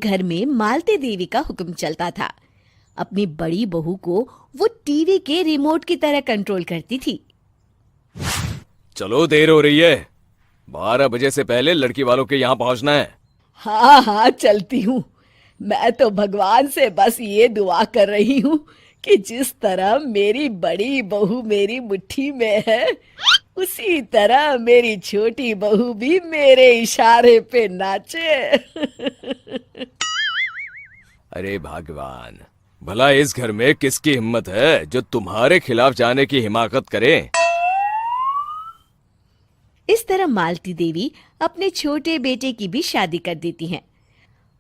घर में मालती देवी का हुक्म चलता था। अपनी बड़ी बहू को वो टीवी के रिमोट की तरह कंट्रोल करती थी। चलो, देर हो रही है। 12 बजे से पहले लड़की वालों के यहाँ पहुंचना है। हाँ हाँ, चलती हूँ। मैं तो भगवान से बस ये दुआ कर रही हूँ कि जिस तरह मेरी बड़ी बहू मेरी मुट्ठी में है, उसी तरह मेरी छोटी बहू भी मेरे इशारे पे नाचे। अरे भगवान, भला इस घर में किसकी हिम्मत है जो तुम्हारे खिलाफ जाने की हिमाकत करे। इस तरह मालती देवी अपने छोटे बेटे की भी शादी कर देती हैं।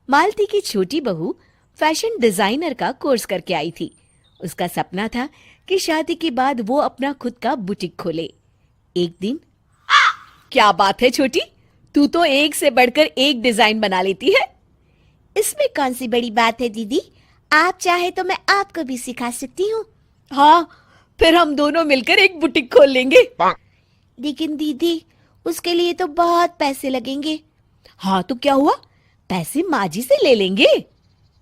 मालती की छोटी बहू फैशन डिजाइनर का कोर्स करके आई थी। उसका सपना था कि शादी के बाद वो अपना खुद का बुटीक खोले। एक दिन, क्या बात है छोटी, तू तो एक से बढ़कर एक डिजाइन बना लेती है। इसमें कौन सी बड़ी बात है दीदी, आप चाहे तो मैं आपको भी सिखा सकती हूँ। हाँ, फिर हम दोनों मिलकर एक बुटीक खोल लेंगे। लेकिन दीदी, उसके लिए तो बहुत पैसे लगेंगे। हाँ तो क्या हुआ, पैसे माँ जी से ले लेंगे।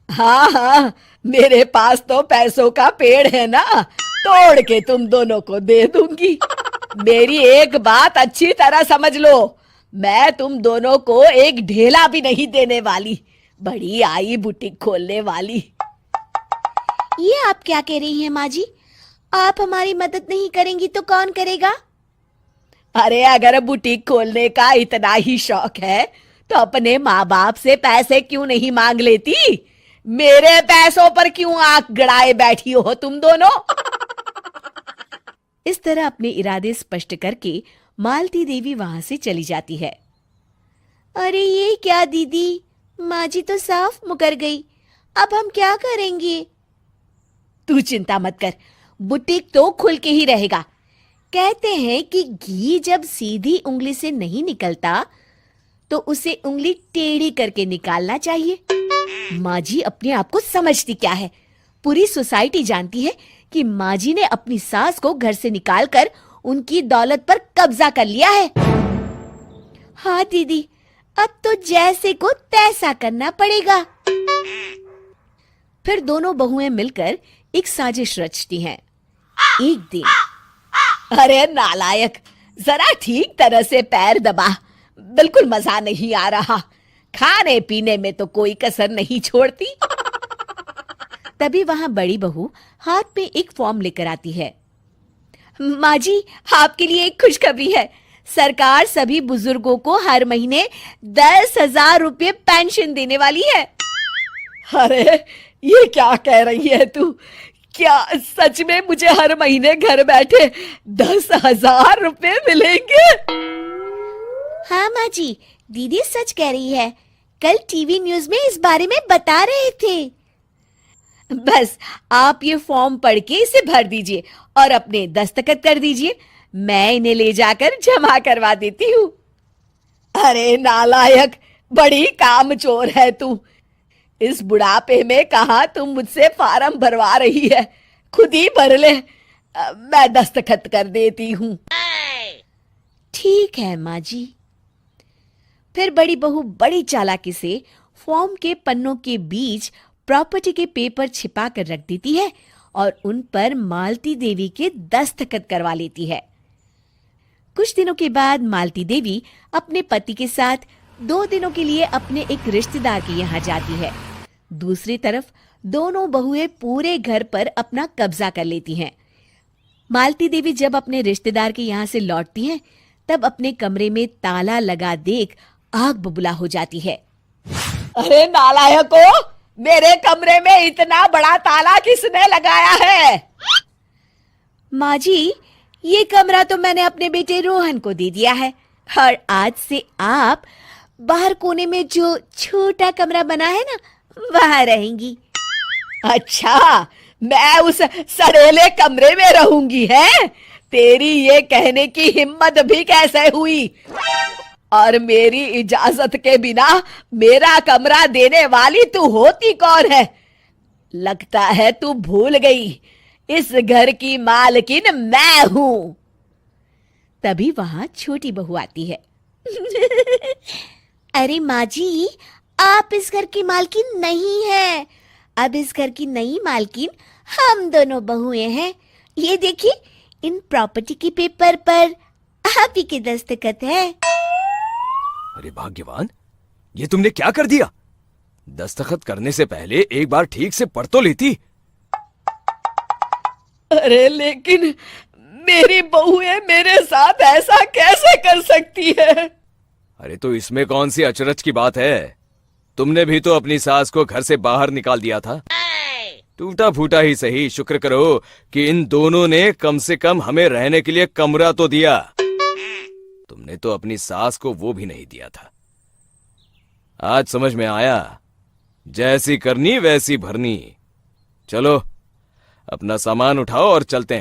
हाँ हाँ, मेरे पास तो पैसों का पेड़ है ना, तोड़ के तुम दोनों को दे दूंगी। मेरी एक बात अच्छी तरह समझ लो, मैं तुम दोनों को एक ढेला भी नहीं देने वाली। बड़ी आई बुटीक खोलने वाली। ये आप क्या कह रही हैं माँ जी? आप हमारी मदद नहीं करेंगी तो कौन करेगा? अरे अगर बुटीक खोलने का इतना ही शौक है तो अपने माँ बाप से पैसे क्यों नहीं मांग लेती? मेरे पैसों पर क्यों आंख गड़ाए बैठी हो तुम दोनों? इस तरह अपने इरादे स्पष्ट करके मालती देवी वहां से चली जाती है। अरे ये क्या दीदी, माँ जी तो साफ मुकर गई। अब हम क्या करेंगे? तू चिंता मत कर, बुटीक तो खुल के ही रहेगा। कहते हैं कि घी जब सीधी उंगली से नहीं निकलता तो उसे उंगली टेढ़ी करके निकालना चाहिए। माँ जी अपने आप को समझती क्या है? पूरी सोसाइटी जानती है कि माँ जी ने अपनी सास को घर से निकालकर उनकी दौलत पर कब्जा कर लिया है। हाँ दीदी, अब तो जैसे को तैसा करना पड़ेगा। फिर दोनों बहुएं मिलकर एक साजिश रचती हैं। एक दिन, अरे नालायक, जरा ठीक तरह से पैर दबा, बिल्कुल मजा नहीं आ रहा। खाने पीने में तो कोई कसर नहीं छोड़ती। तभी वहां बड़ी बहू हाथ में एक फॉर्म लेकर आती है। माँ जी, आपके लिए एक खुशखबरी है। सरकार सभी बुजुर्गों को हर महीने 10,000 रुपये पेंशन देने वाली है। अरे ये क्या कह रही है तू? क्या सच में मुझे हर महीने घर बैठे 10,000 रुपये मिलेंगे? हाँ माँ जी, दीदी सच कह रही है। कल टीवी न्यूज में इस बारे में बता रहे थे। बस आप ये फॉर्म पढ़ के इसे भर दीजिए और अपने दस्तखत कर दीजिए। मैं इन्हें ले जाकर जमा करवा देती हूँ। अरे नालायक, बड़ी कामचोर है तू। इस बुढ़ापे में कहाँ तुम मुझसे फार्म भरवा रही है? खुद ही भर ले, मैं दस्तखत कर देती हूँ। ठीक है माँ जी। फिर बड़ी बहू बड़ी चालाकी से फॉर्म के पन्नों के बीच प्रॉपर्टी के पेपर छिपा कर रख देती है और उन पर मालती देवी के दस्तखत करवा लेती है। कुछ दिनों के बाद मालती देवी अपने पति के साथ 2 दिनों के लिए अपने एक रिश्तेदार के यहाँ जाती है। दूसरी तरफ दोनों बहुएं पूरे घर पर अपना कब्जा कर लेती हैं। मालती देवी जब अपने रिश्तेदार के यहाँ से लौटती हैं, तब अपने कमरे में ताला लगा देख आग बबूला हो जाती है। अरे नालायको, मेरे कमरे में इतना बड़ा ताला किसने लगाया है? माँ जी, ये कमरा तो मैंने अपने बेटे रोहन को दे दिया है और आज से आप बाहर कोने में जो छोटा कमरा बना है ना, वहां रहेंगी। अच्छा, मैं उस सड़ेले कमरे में रहूंगी है? तेरी ये कहने की हिम्मत भी कैसे हुई? और मेरी इजाजत के बिना मेरा कमरा देने वाली तू होती कौन है? लगता है तू भूल गई, इस घर की मालकिन मैं हूं। तभी वहां छोटी बहू आती है। अरे माँ जी, आप इस घर की मालकिन नहीं है। अब इस घर की नई मालकिन हम दोनों बहुएं हैं। ये देखिए, इन प्रॉपर्टी के पेपर पर आप ही के दस्तखत है। अरे भाग्यवान, ये तुमने क्या कर दिया? दस्तखत करने से पहले एक बार ठीक से पढ़ तो लेती। अरे लेकिन मेरी बहुएं मेरे साथ ऐसा कैसे कर सकती है? अरे तो इसमें कौन सी अचरज की बात है? तुमने भी तो अपनी सास को घर से बाहर निकाल दिया था। टूटा फूटा ही सही, शुक्र करो कि इन दोनों ने कम से कम हमें रहने के लिए कमरा तो दिया। तुमने तो अपनी सास को वो भी नहीं दिया था। आज समझ में आया, जैसी करनी वैसी भरनी। चलो अपना सामान उठाओ और चलते हैं।